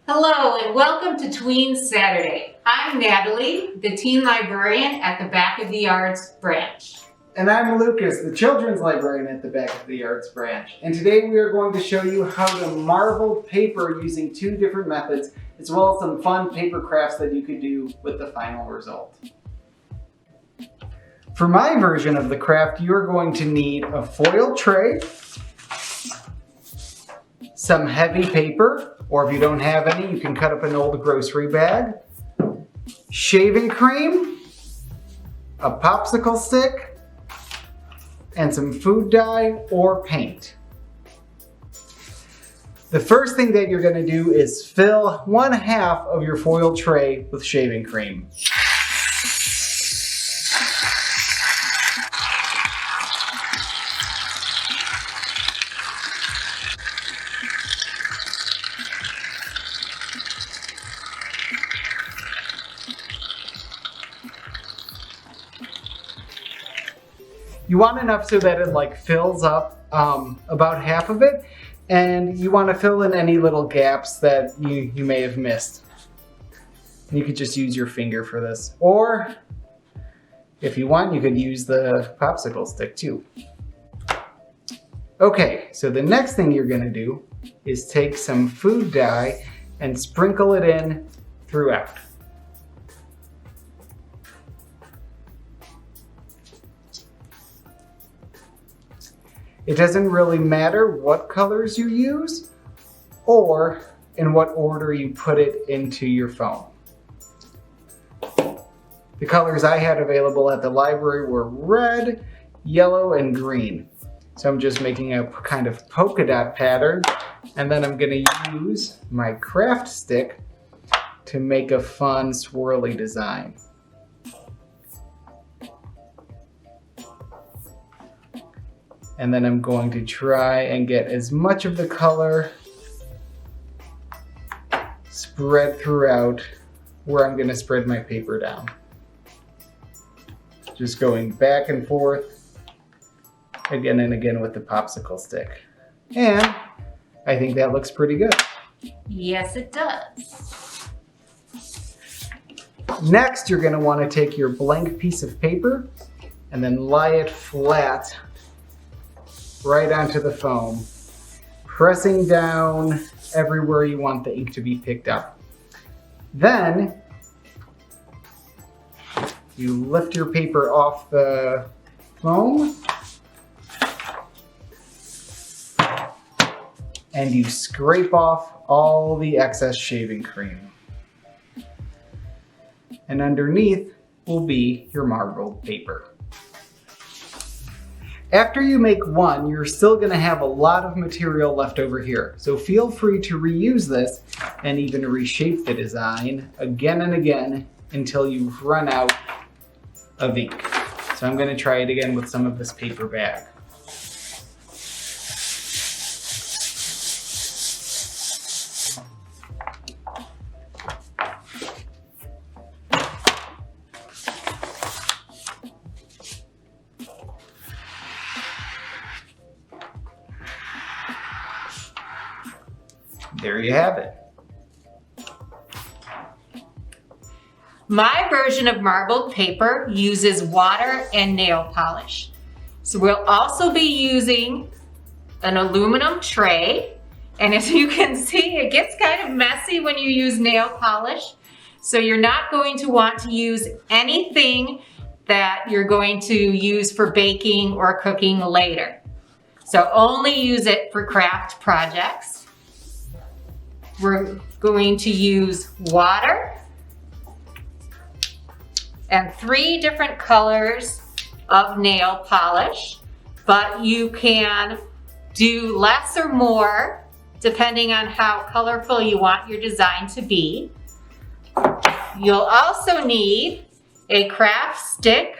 Hello and welcome to Tween Saturday. I'm Natalie, the teen librarian at the Back of the Yards branch. And I'm Lucas, the children's librarian at the Back of the Yards branch. And today we are going to show you how to marble paper using two different methods, as well as some fun paper crafts that you could do with the final result. For my version of the craft, you're going to need a foil tray, some heavy paper, or if you don't have any, you can cut up an old grocery bag, shaving cream, a popsicle stick, and some food dye or paint. The first thing that you're going to do is fill 1/2 of your foil tray with shaving cream. You want enough so that it fills up about half of it, and you want to fill in any little gaps that you may have missed. And you could just use your finger for this, or if you want, you could use the popsicle stick too. Okay, so the next thing you're going to do is take some food dye and sprinkle it in throughout. It doesn't really matter what colors you use or in what order you put it into your foam. The colors I had available at the library were red, yellow, and green. So I'm just making a kind of polka dot pattern, and then I'm going to use my craft stick to make a fun swirly design. And then I'm going to try and get as much of the color spread throughout where I'm going to spread my paper down. Just going back and forth again and again with the popsicle stick. And I think that looks pretty good. Yes, it does. Next, you're going to want to take your blank piece of paper and then lie it flat right onto the foam, pressing down everywhere you want the ink to be picked up. Then you lift your paper off the foam and you scrape off all the excess shaving cream. And underneath will be your marbled paper. After you make one, you're still going to have a lot of material left over here. So feel free to reuse this and even reshape the design again and again until you've run out of ink. So I'm going to try it again with some of this paper bag. There you have it. My version of marbled paper uses water and nail polish. So we'll also be using an aluminum tray. And as you can see, it gets kind of messy when you use nail polish. So you're not going to want to use anything that you're going to use for baking or cooking later. So only use it for craft projects. We're going to use water and 3 different colors of nail polish, but you can do less or more depending on how colorful you want your design to be. You'll also need a craft stick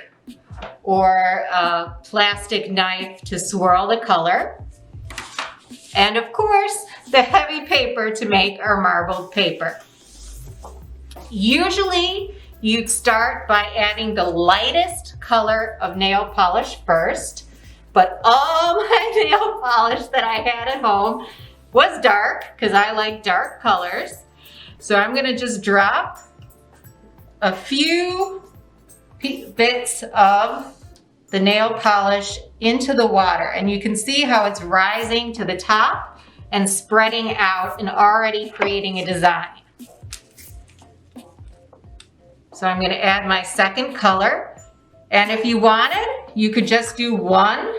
or a plastic knife to swirl the color. And of course, the heavy paper to make our marbled paper. Usually, you'd start by adding the lightest color of nail polish first, but all my nail polish that I had at home was dark, because I like dark colors. So I'm gonna just drop a few bits of the nail polish into the water, and you can see how it's rising to the top and spreading out and already creating a design. So I'm gonna add my second color, and if you wanted, you could just do 1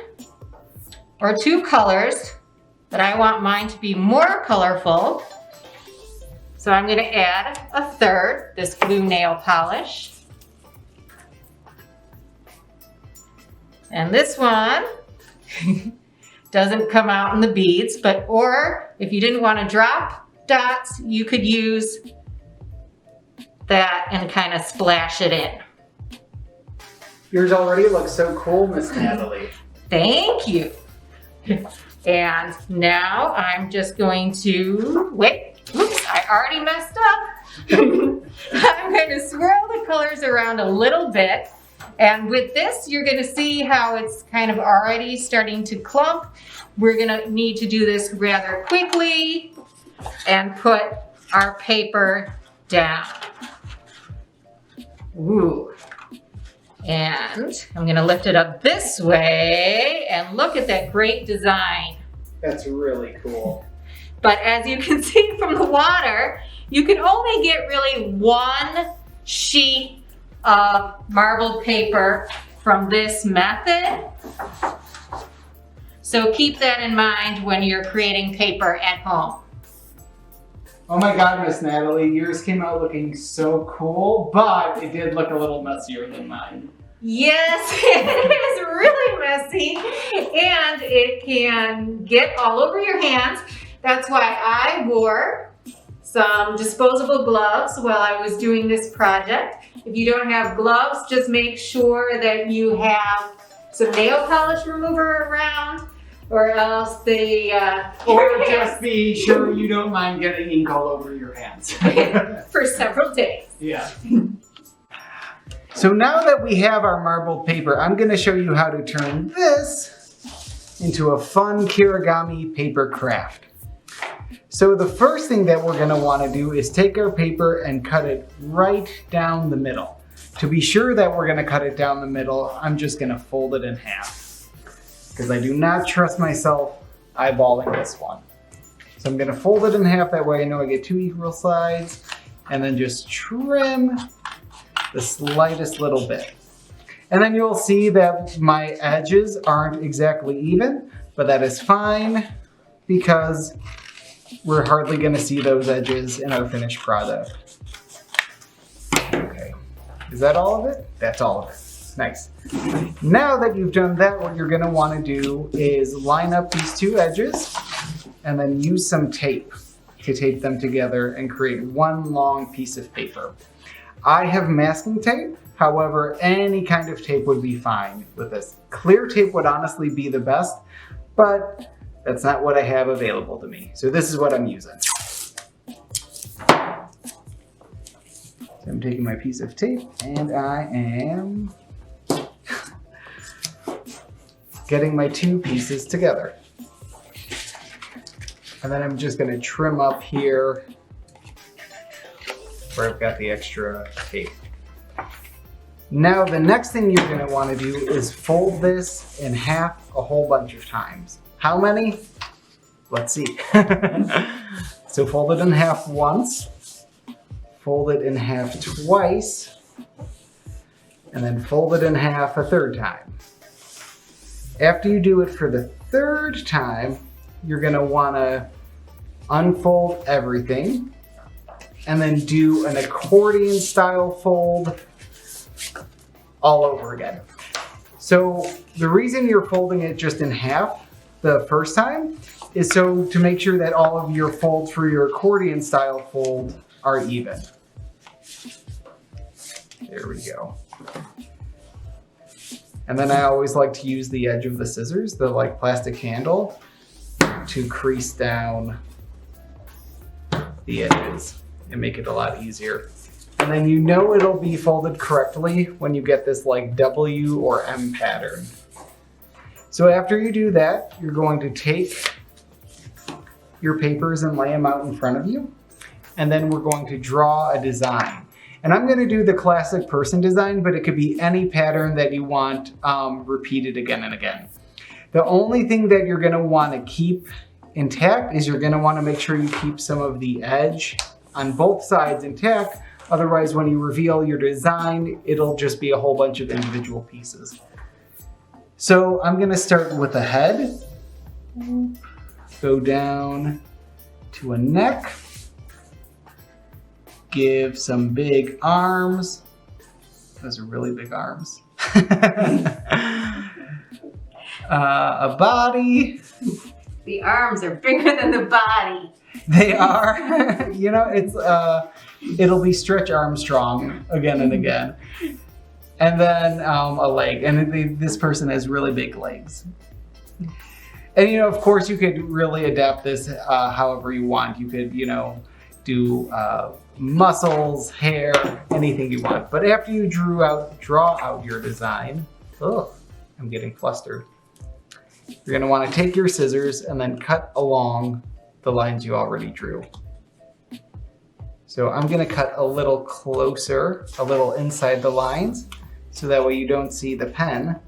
or 2 colors, but I want mine to be more colorful. So I'm gonna add a third, this blue nail polish. And this one doesn't come out in the beads, or if you didn't want to drop dots, you could use that and kind of splash it in. Yours already looks so cool, Miss Natalie. Thank you. And now I'm just going to, wait, oops, I already messed up. I'm going to swirl the colors around a little bit. And with this, you're gonna see how it's kind of already starting to clump. We're gonna need to do this rather quickly and put our paper down. Ooh. And I'm gonna lift it up this way and look at that great design. That's really cool. But as you can see from the water, you can only get really 1 sheet of marbled paper from this method. So keep that in mind when you're creating paper at home. Oh my God, Miss Natalie, yours came out looking so cool, but it did look a little messier than mine. Yes, it is really messy and it can get all over your hands. That's why I wore some disposable gloves while I was doing this project. If you don't have gloves, just make sure that you have some nail polish remover around, or else they... or just be sure you don't mind getting ink all over your hands. For several days. Yeah. So now that we have our marbled paper, I'm going to show you how to turn this into a fun Kirigami paper craft. So the first thing that we're going to want to do is take our paper and cut it right down the middle. To be sure that we're going to cut it down the middle, I'm just going to fold it in half, because I do not trust myself eyeballing this one. So I'm going to fold it in half, that way I know I get 2 equal sides, and then just trim the slightest little bit. And then you'll see that my edges aren't exactly even, but that is fine because we're hardly going to see those edges in our finished product. Okay, is that all of it? That's all of it. Nice. Now that you've done that, what you're going to want to do is line up these 2 edges and then use some tape to tape them together and create one long piece of paper. I have masking tape, however, any kind of tape would be fine with this. Clear tape would honestly be the best, but that's not what I have available to me. So this is what I'm using. So I'm taking my piece of tape and I am getting my 2 pieces together. And then I'm just gonna trim up here where I've got the extra tape. Now the next thing you're gonna wanna do is fold this in half a whole bunch of times. How many? Let's see. So fold it in half once, fold it in half twice, and then fold it in half a 3rd time. After you do it for the 3rd time, you're gonna wanna unfold everything and then do an accordion style fold all over again. So the reason you're folding it just in half the first time is so to make sure that all of your folds for your accordion style fold are even. There we go. And then I always like to use the edge of the scissors, the like plastic handle, to crease down the edges and make it a lot easier. And then you know it'll be folded correctly when you get this like W or M pattern. So after you do that, you're going to take your papers and lay them out in front of you. and then we're going to draw a design. And I'm going to do the classic person design, but it could be any pattern that you want repeated again and again. The only thing that you're going to want to keep intact is you're going to want to make sure you keep some of the edge on both sides intact. Otherwise, when you reveal your design, it'll just be a whole bunch of individual pieces. So I'm going to start with a head, go down to a neck, give some big arms. Those are really big arms. A body. The arms are bigger than the body. They are. You know, it'll be Stretch Armstrong again and again. And then a leg. And this person has really big legs. And, you know, of course, you could really adapt this however you want. You could, you know, do muscles, hair, anything you want. But after you draw out your design, I'm getting flustered. You're going to want to take your scissors and then cut along the lines you already drew. So I'm going to cut a little closer, a little inside the lines, so that way you don't see the pen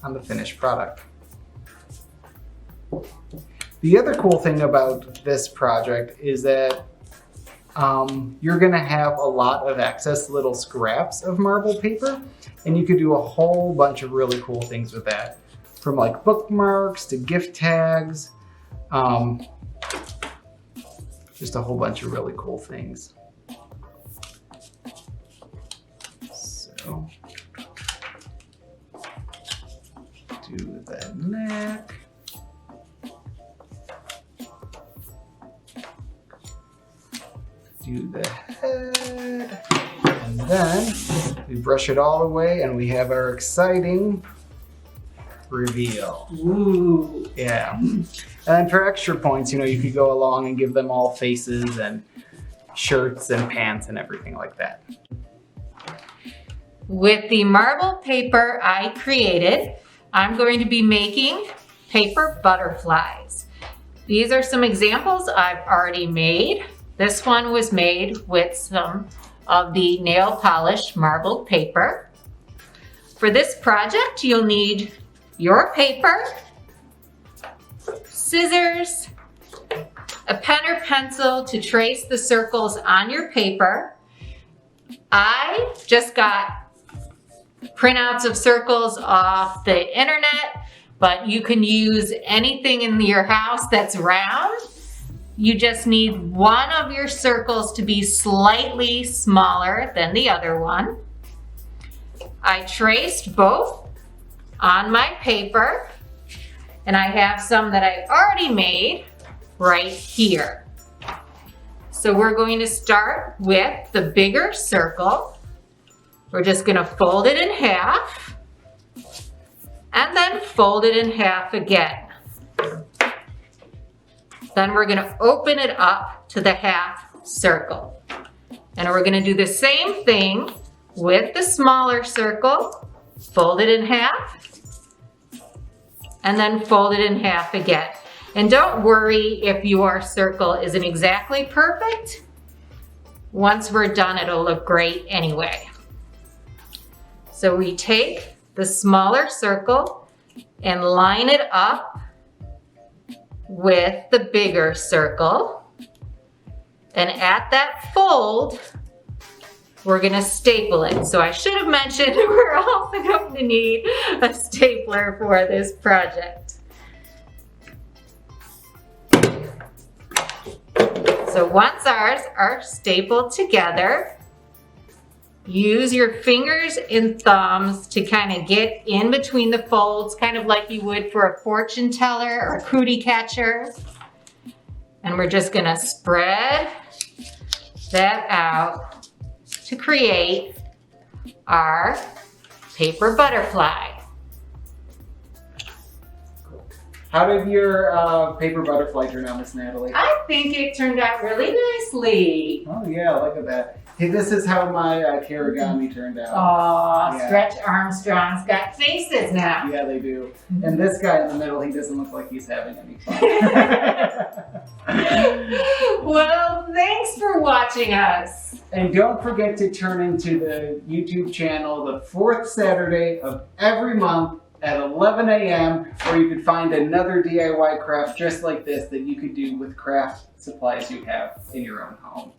on the finished product. The other cool thing about this project is that you're going to have a lot of excess little scraps of marbled paper, and you could do a whole bunch of really cool things with that, from like bookmarks to gift tags, just a whole bunch of really cool things. So, do the neck. Do the head, and then we brush it all away and we have our exciting reveal. Ooh. Yeah. And then for extra points, you know, you could go along and give them all faces and shirts and pants and everything like that. With the marbled paper I created, I'm going to be making paper butterflies. These are some examples I've already made. This one was made with some of the nail polish marbled paper. For this project, you'll need your paper, scissors, a pen or pencil to trace the circles on your paper. I just got printouts of circles off the internet, but you can use anything in your house that's round. You just need one of your circles to be slightly smaller than the other one. I traced both on my paper, and I have some that I already made right here. So we're going to start with the bigger circle. We're just going to fold it in half and then fold it in half again. Then we're going to open it up to the half circle. And we're going to do the same thing with the smaller circle. Fold it in half and then fold it in half again. And don't worry if your circle isn't exactly perfect. Once we're done, it'll look great anyway. So we take the smaller circle and line it up with the bigger circle. And at that fold, we're gonna staple it. So I should have mentioned we're also going to need a stapler for this project. So once ours are stapled together, use your fingers and thumbs to kind of get in between the folds, kind of like you would for a fortune teller or a cootie catcher. And we're just gonna spread that out to create our paper butterfly. How did your paper butterfly turn out, Miss Natalie? I think it turned out really nicely. Oh yeah, look at that. Hey, this is how my Kirigami turned out. Oh, Yeah. Stretch Armstrong's got faces now. Yeah, they do. And this guy in the middle, he doesn't look like he's having any fun. Well, thanks for watching us. And don't forget to turn into the YouTube channel the 4th Saturday of every month at 11 a.m. where you could find another DIY craft just like this that you could do with craft supplies you have in your own home.